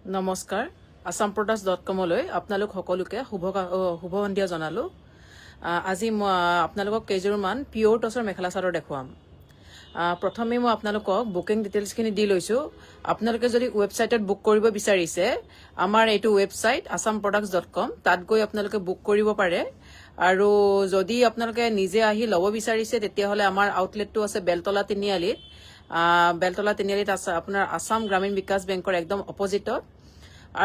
নমস্কাৰ assamproducts.com লৈ আপোনালোক সকলোকে শুভ সন্ধিয়া জনালো আজি মই আপোনালোকক কেইজোৰমান পিওৰ টছৰ মেখেলা চাদৰ দেখুৱাম প্ৰথমে মই আপোনালোকক বুকিং ডিটেইলছখিনি দি লৈছো আপোনালোকে যদি ৱেবছাইটত বুক কৰিব বিচাৰিছে আমাৰ এইটো ৱেবছাইট assamproducts.com তাত গৈ আপোনালোকে বুক কৰিব পাৰে আৰু যদি আপোনালোকে নিজে আহি লব বিচাৰিছে তেতিয়া হলে আমাৰ আউটলেটটো আছে বেলতলা তিনিআলিত আছে আপোনাৰ আসাম গ্ৰামীণ বিকাশ বেংকৰ একদম অপজিটত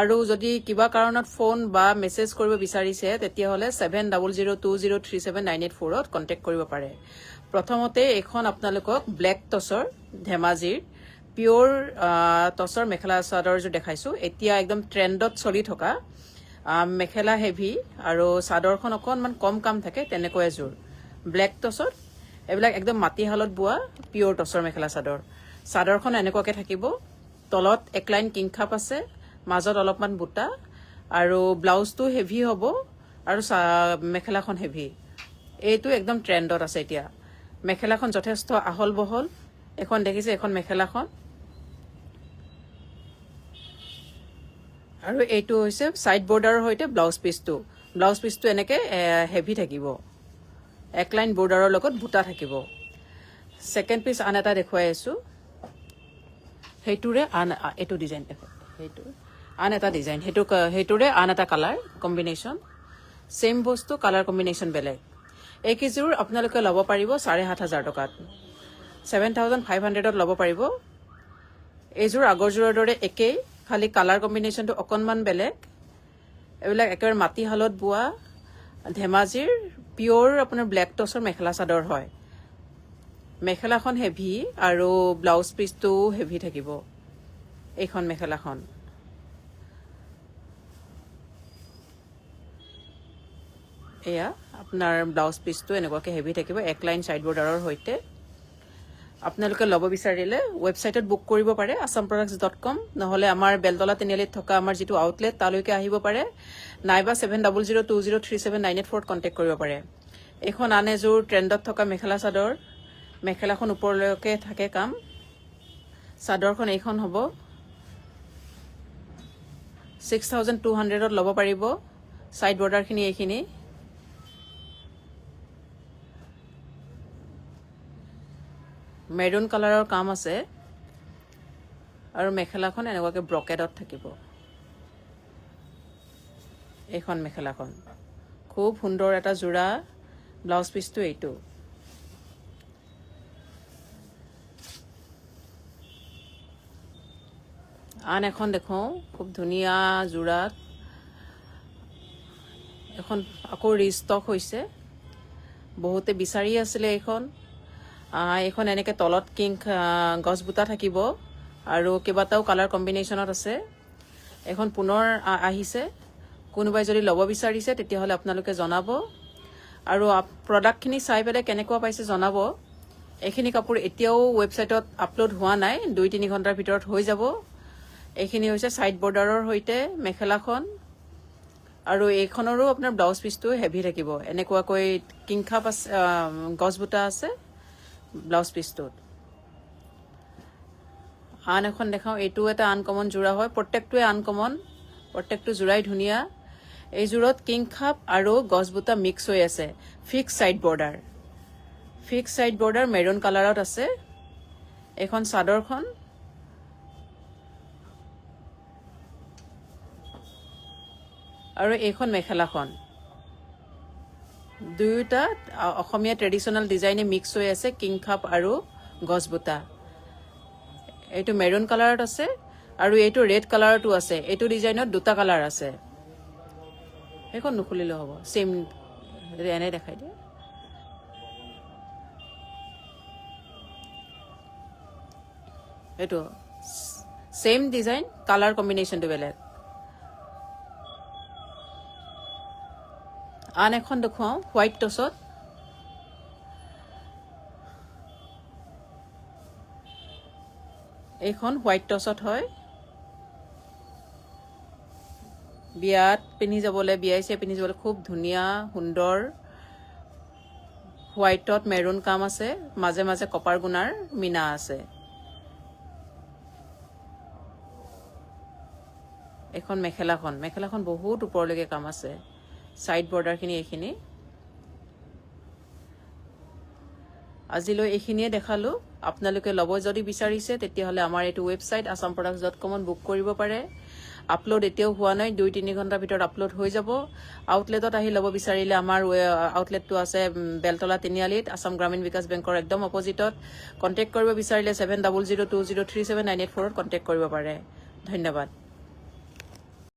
আৰু যদি কিবা কাৰণত ফোন বা মেছেজ কৰিব বিচাৰিছে তেতিয়া হলে 7002037984 ত কন্টাক্ট কৰিব পাৰে প্ৰথমতে এখন আপোনালোকক ব্ল্যাক টছৰ ধেমাজিৰ পিওৰ টছৰ মেখেলা চাদৰ যে দেখাইছো এতিয়া একদম ট্ৰেন্ডত চলি থকা মেখেলা হেভি আৰু চাদৰখন অকনমান কম কাম থাকে তেনেকৈ এযোৰ ব্ল্যাক টছৰ এবিলাক একদম মাটিহালত বোৱা পিওৰ টছৰ মেখেলা চাদৰখন এনেকুৱাকে থাকিব তলত এক লাইন কিংখাপ আছে মাজত অলপমান বুটা আৰু ব্লাউজটো হেভি হ'ব আৰু মেখেলাখন হেভি এইটো একদম ট্ৰেন্ডত আছে এতিয়া মেখেলাখন যথেষ্ট আহল বহল এখন দেখিছে এখন মেখেলাখন আৰু এইটো হৈছে সাইড বৰ্ডাৰৰ হৈতে ব্লাউজ পিচটো এনেকে হেভি থাকিব এক লাইন বৰ্ডাৰৰ লগত বুটা থাকিব সেকেন্ড পিস আন এটা দেখুৱাই আছো হেইটোৰে আন এটো ডিজাইন দেখো হেইটো আন এটা ডিজাইন হেইটোৰে আন এটা কালাৰ কম্বিনেশন সেম বস্তু কালাৰ কম্বিনেশন বেলেগ এই কিজোৰ আপোনালোকে লব পাৰিব 7500 টকাত 7500ত লব পাৰিব এইজোৰ আগৰজোৰৰ দৰে একেই খালি কালাৰ কম্বিনেশনটো অকনমান বেলেগ এবিলাক একেবাৰে মাটি হালত বোৱা ধেমাজিৰ পিওৰ আপোনাৰ ব্ল্যাক টছৰ মেখেলা চাদৰ হয় মেখেলাখন হেভি আৰু ব্লাউজ পিচটো হেভি থাকিব এইখন মেখেলাখন এয়া আপোনাৰ ব্লাউজ পিচটো এনেকুৱাকে হেভি থাকিব এক লাইন সাইড বৰ্ডাৰৰ হৈতে আপোনালোকে লব বিচাৰিলে ৱেবছাইটত বুক কৰিব পাৰে assamproducts.com নহলে আমাৰ বেলতলা তিনিআলিত থকা আমাৰ যেটো আউটলেট তালৈকে আহিব পাৰে নাইবা 7002037984 ত কন্টাক্ট কৰিব পাৰে এখন আনেজোৰ ট্ৰেন্ডত থকা মেখেলা চাদৰ মেখেলাখন ওপৰলৈকে থাকে কাম চাদৰখন এইখন হ'ব 6200 ত লব পাৰিব সাইড বৰ্ডাৰখিনি এইখিনি মেৰুন কালাৰৰ কাম আছে আৰু মেখেলাখন এনেকুৱাকে ব্ৰকেডত থাকিব এইখন মেখেলাখন খুব সুন্দৰ এটা জোৰা ব্লাউজ পিচটো এইটো আন এখন দেখো খুব ধুনিয়া জোৰাত এখন আকৌ ৰিষ্টক হৈছে বহুতে বিচাৰি আছিল এইখন এনেকে তলত কিং গছ বুটা থাকিব আৰু কেবাটাও কালাৰ কম্বিনেশনত আছে এখন পুনৰ আহিছে কোনোবাই যদি লব বিচাৰিছে তেতিয়া হলে আপোনালোকে জনাব আৰু প্ৰডাক্টখিনি চাই পেলে কেনেকুৱা পাইছে জনাব এইখিনি কাপোৰ এতিয়াও ৱেবছাইটত আপলোড হোৱা নাই 2-3 ঘণ্টাৰ ভিতৰত হৈ যাব এইখিনি হৈছে সাইড বৰ্ডাৰৰ হৈতে মেখেলাখন আৰু এইখনৰো আপোনাৰ ব্লাউজ পিচটো হেভি থাকিব এনেকুৱাকৈ কিংখাপ আছে গছ বুটা আছে ব্লাউজ পিচটোত আন এখন দেখাও এইটো এটা আনকমন জোৰা হয় প্ৰত্যেকটোৱে আনকমন প্ৰত্যেকটো জোৰাই ধুনিয়া এই জোৰত কিংখাপ আৰু গছ বুটা মিক্স হৈ আছে ফিক্স সাইড বৰ্ডাৰ মেৰুন কালাৰত আছে এখন চাদৰখন আৰু এইখন মেখেলাখন দুয়োটা অসমীয়া ট্ৰেডিশনাল ডিজাইনে মিক্স হৈ আছে কিংখাপ আৰু গছবুটা এইটো মেৰুন কালাৰত আছে আৰু এইটো ৰেড কালাৰটো আছে এইটো ডিজাইনত দুটা কালাৰ আছে এইখন নুখুলিলে হ'ব সেম এনে দেখাই দিয়ে এইটো সেম ডিজাইন কালাৰ কম্বিনেশনটো বেলেগ আন এখন দেখুৱাও হোৱাইট টছত এইখন হোৱাইট টছত হয় বিয়াত পিন্ধি যাবলৈ বিয়াইছে পিন্ধি যাবলৈ খুব ধুনিয়া সুন্দৰ হোৱাইটত মেৰুন কাম আছে মাজে মাজে কপাৰ গুনাৰ মিনা আছে এখন মেখেলাখন বহুত ওপৰলৈকে কাম আছে সাইড বৰ্ডাৰখিনি এইখিনি আজিলৈ এইখিনিয়ে দেখালো আপোনালোকে লব যদি বিচাৰিছে তেতিয়াহলে আমাৰ এইটো ৱেবসাইট assamproducts.com ত বুক কৰিব পাৰে আপলোড এতিয়াও হোৱা নাই 2-3 ঘণ্টাৰ ভিতৰত আপলোড হৈ যাব আউটলেটত আহি লব বিচাৰিলে আমাৰ আউটলেটটো আছে বেলতলা তিনিআলিত আসাম গ্ৰামীণ বিকাশ বেংকৰ একদম অপজিটত কন্টেক্ট কৰিব বিচাৰিলে 7002037984 ত কন্টেক্ট কৰিব পাৰে ধন্যবাদ